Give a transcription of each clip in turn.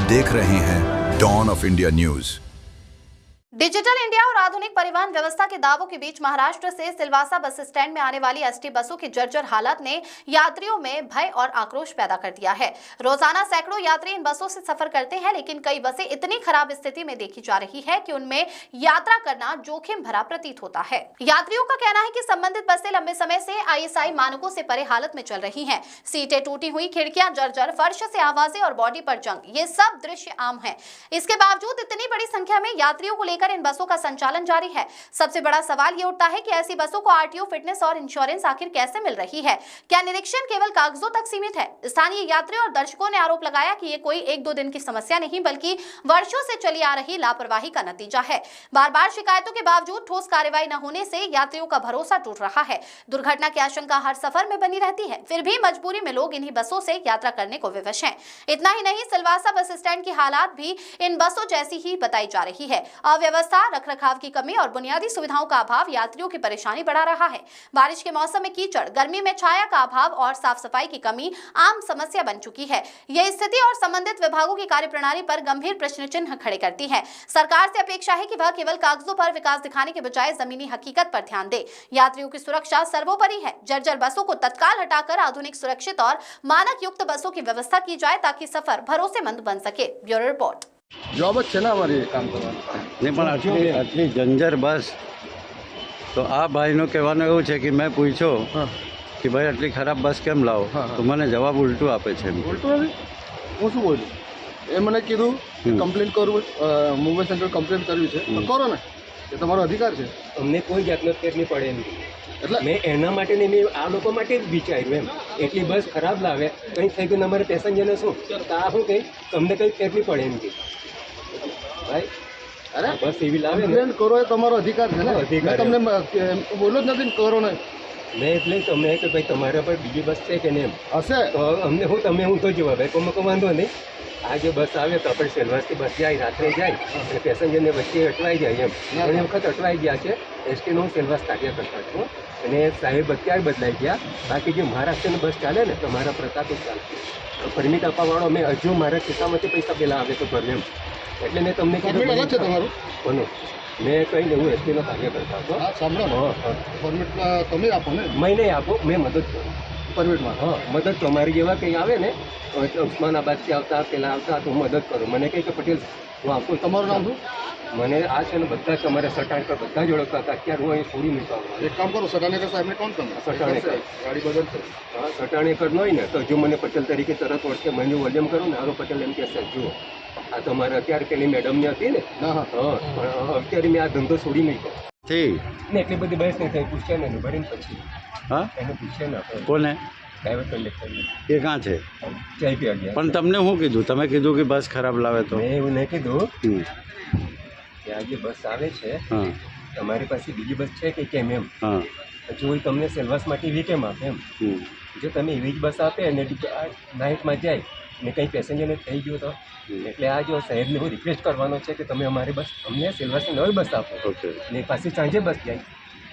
देख रहे हैं Dawn of India News. Digital India और आधुनिक परिवहन व्यवस्था के दावों के बीच महाराष्ट्र से सिलवासा बस स्टैंड में आने वाली एसटी बसों की जर्जर हालत ने यात्रियों में भय और आक्रोश पैदा कर दिया है। रोजाना सैकड़ों यात्री इन बसों से सफर करते हैं, लेकिन कई बसें इतनी खराब स्थिति में देखी जा रही है कि उनमें यात्रा करना जोखिम भरा प्रतीत होता है। यात्रियों का कहना है कि संबंधित बसें लंबे समय से आईएसआई मानकों से परे हालत में चल रही हैं। सीटें टूटी हुई, खिड़कियां जर्जर, फर्श से आवाजें और बॉडी पर जंग, ये सब दृश्य आम है। इसके बावजूद इतनी बड़ी संख्या में यात्रियों को लेकर इन बसों का संचालन जारी है। सबसे बड़ा सवाल ये उठता है कि ऐसी बसों को आरटीओ फिटनेस और इंश्योरेंस आखिर कैसे मिल रही है? क्या निरीक्षण केवल कागजों तक सीमित है? स्थानीय यात्रियों और दर्शकों ने आरोप लगाया कि ये कोई एक दो दिन की समस्या नहीं, बल्कि वर्षों से चली आ रही लापरवाही का नतीजा है। बार बार शिकायतों के बावजूद ठोस कार्रवाई न होने से यात्रियों का भरोसा टूट रहा है। दुर्घटना की आशंका हर सफर में बनी रहती है, फिर भी मजबूरी में लोग इन्हीं बसों से यात्रा करने को विवश हैं। इतना ही नहीं, सिलवासा बस स्टैंड की हालात भी इन बसों जैसी ही बताई जा रही है। अव्यवस्था, रखरखाव की कमी और बुनियादी सुविधाओं का अभाव यात्रियों की परेशानी बढ़ा रहा है। बारिश के मौसम में कीचड़, गर्मी में छाया का अभाव और साफ सफाई की कमी आम समस्या बन चुकी है। यह स्थिति और संबंधित विभागों की कार्यप्रणाली पर गंभीर प्रश्न चिन्ह खड़े करती है। सरकार से अपेक्षा है कि वह केवल कागजों पर विकास दिखाने के बजाय जमीनी हकीकत पर ध्यान दे। यात्रियों की सुरक्षा सर्वोपरि है। जर्जर बसों को तत्काल हटाकर आधुनिक, सुरक्षित और मानक युक्त बसों की व्यवस्था की जाए ताकि सफर भरोसेमंद बन सके। Bureau report. जॉब જ છે ને અમારી કામ કરવાનું નહીં પણ આટલી જંજર બસ તો આ ભાઈનું કહેવાનું એવું છે કે મેં પૂછ્યો કે ભાઈ આટલી ખરાબ બસ કેમ લાવો તો મને જવાબ ઉલટું આપે છે ઉલટું નથી હું શું બોલું એ મને કીધું કમ્પ્લેન કરું મુંબઈ સેન્ટ્રલ કમ્પ્લેન કરવી છે તો કરો ને એ તમારો અધિકાર છે અમને કોઈ જાતનો ફેર નહીં પડે એમ એટલે મેં એના માટે નહીં, મેં આ લોકો માટે જ વિચાર્યું એમ એટલી બસ ખરાબ લાવે કંઈ થઈ ગયું અમારે પેસેન્જરને શું તો આ શું કંઈ તમને કંઈ ફેર નહીં પડે એમ કે ભાઈ અરે બસ એવી લાવે ને કમ્પ્લેન કરો એ તમારો અધિકાર છે ને અધિકાર તમને બોલો જ નથી ને કરો ને મેં એટલે તમને કે ભાઈ તમારા પર બીજી બસ છે કે નહીં એમ હશે તો અમને હું તો જવાબ ભાઈ કોઈ વાંધો નહીં આ જે બસ આવે તો આપણે સેલવાસથી બસ જાય, રાત્રે જાય અને પેસેન્જરને વચ્ચે અટવાઈ જાય એમ ઘણી વખત અટવાઈ ગયા છે। એસટીનો હું સેલવાસ કાર્ય કરતા છું અને સાહેબ અત્યારે બદલાઈ ગયા। બાકી જે મહારાષ્ટ્રની બસ ચાલે ને તો મારા પ્રતાપે ચાલશે। પરમિટ આપવાવાળો મેં હજુ મારા ખિસ્સામાંથી પૈસા પહેલાં આવે તો ભરને એમ એટલે મેં તમને પરમિટ અલગ છે તમારું બોલો મેં કંઈ નહીં, હું એસટીનો કાર્ય કરતા હતો। હા સાંભળો પરમિટ તમે આપો ને મેં નહીં આપો, મેં મદદ કરું પરમિટમાં હા મદદ તમારી જેવા કંઈ આવે ને ઉસ્માનાબાદથી આવતા પેલા આવતા તો હું મદદ કરું। મને કંઈ કે પટેલ હું આપું તમારું નામ શું? મને આ છે ને બધા તમારે સટાણકર બધા જ ઓળખતા હતા। અત્યારે હું અહીં છોડી મૂકવા એક કામ કરો સટાણેકર સાહેબને કોણ તમે સટાણેકર ગાડી બદલશે હા સટાણેકર ન હોય ને તો જો મને પટેલ તરીકે તરત ઓળખે, મને વોલ્યુમ કરું ને હારો પટેલ એમ કહેશે જુઓ આ તમારે અત્યારે પેલી મેડમની હતી ને હા હા હા પણ અત્યારે મેં આ ધંધો છોડી મૂક્યો ઠીક ને એટલી બધી બહેસ નહીં થઈ। પૂછશે ને ભરીને પછી હા એને પૂછશે ને આપણે કોને ડ્રાઈવર કંડક્ટરને એ કાં છે ચાય પી ગયા પણ તમને શું કીધું? તમે કીધું કે બસ ખરાબ લાવે તો મેં એવું નહીં કીધું હમ, કે આ જે બસ આવે છે હા તમારી પાસે બીજી બસ છે કે કેમ એમ હા જો એ તમને સેલવાસ માટે એવી કેમ આપે એમ હમ, જો તમે એવી જ બસ આપે અને નાઇટમાં જાય ને કંઈ પેસેન્જરને થઈ ગયું તો એટલે આ જો સાહેબને હું રિક્વેસ્ટ કરવાનો છે કે તમે અમારી બસ અમને સેલવાસની નવી બસ આપો ઓકે ને પાછી સાંજે બસ જાય।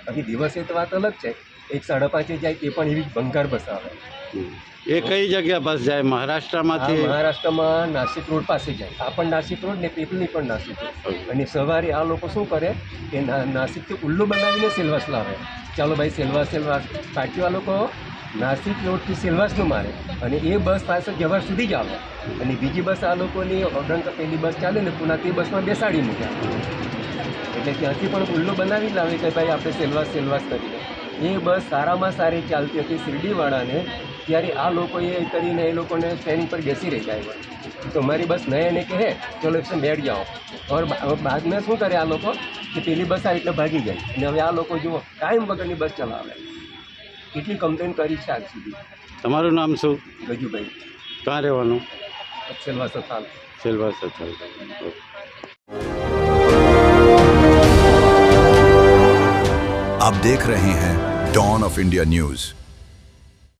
બાકી દિવસે તો વાત અલગ છે, 5:30 જાય તે પણ એવી જ ભંગાર બસ આવે। હમ. એ કઈ જગ્યા બસ જાય? આ મહારાષ્ટ્રમાંથી? મહારાષ્ટ્રમાં નાસિક રોડ પાસે જાય, આ પણ નાસિક રોડ ને પેપલની પણ નાસિક રોડ। અને સવારે આ લોકો શું કરે કે નાસિકથી ઉલ્લુ બનાવીને સેલવાસ લાવે। ચાલો ભાઈ સેલવાસ પાર્ટી આ લોકો નાસિક રોડથી સેલવાસનું મારે અને એ બસ પાસે જવાર સુધી જ આવે અને બીજી બસ આ લોકોની ઓર્ડર પેલી બસ ચાલે ને પુના તે બસમાં બેસાડી મૂક્યા એટલે ત્યાંથી પણ ઉલ્લુ બનાવી લાવે કે ભાઈ આપણે સેલવાસ કરીને। એ બસ સારામાં સારી ચાલતી હતી શિરડીવાળાને, ત્યારે આ લોકોએ કરીને એ લોકોને ટ્રેન પર બેસી રહી જાય તો મારી બસ નए એને કહે ચલો એકદમ બેઠ જાઓ ઓર બાદ મેં શું કરે આ લોકો કે પેલી બસ આવે એટલે ભાગી જાય અને હવે આ લોકો જુઓ કાયમ વગરની બસ ચલાવે। કેટલી કમ્પ્લેન કરી છે આજ સુધી। તમારું નામ શું? ગજુભાઈ, ક્યાં રહેવાનું? સેલવાસ થાલ સિલવાસા ચાલ। आप देख रहे हैं डॉन ऑफ इंडिया न्यूज।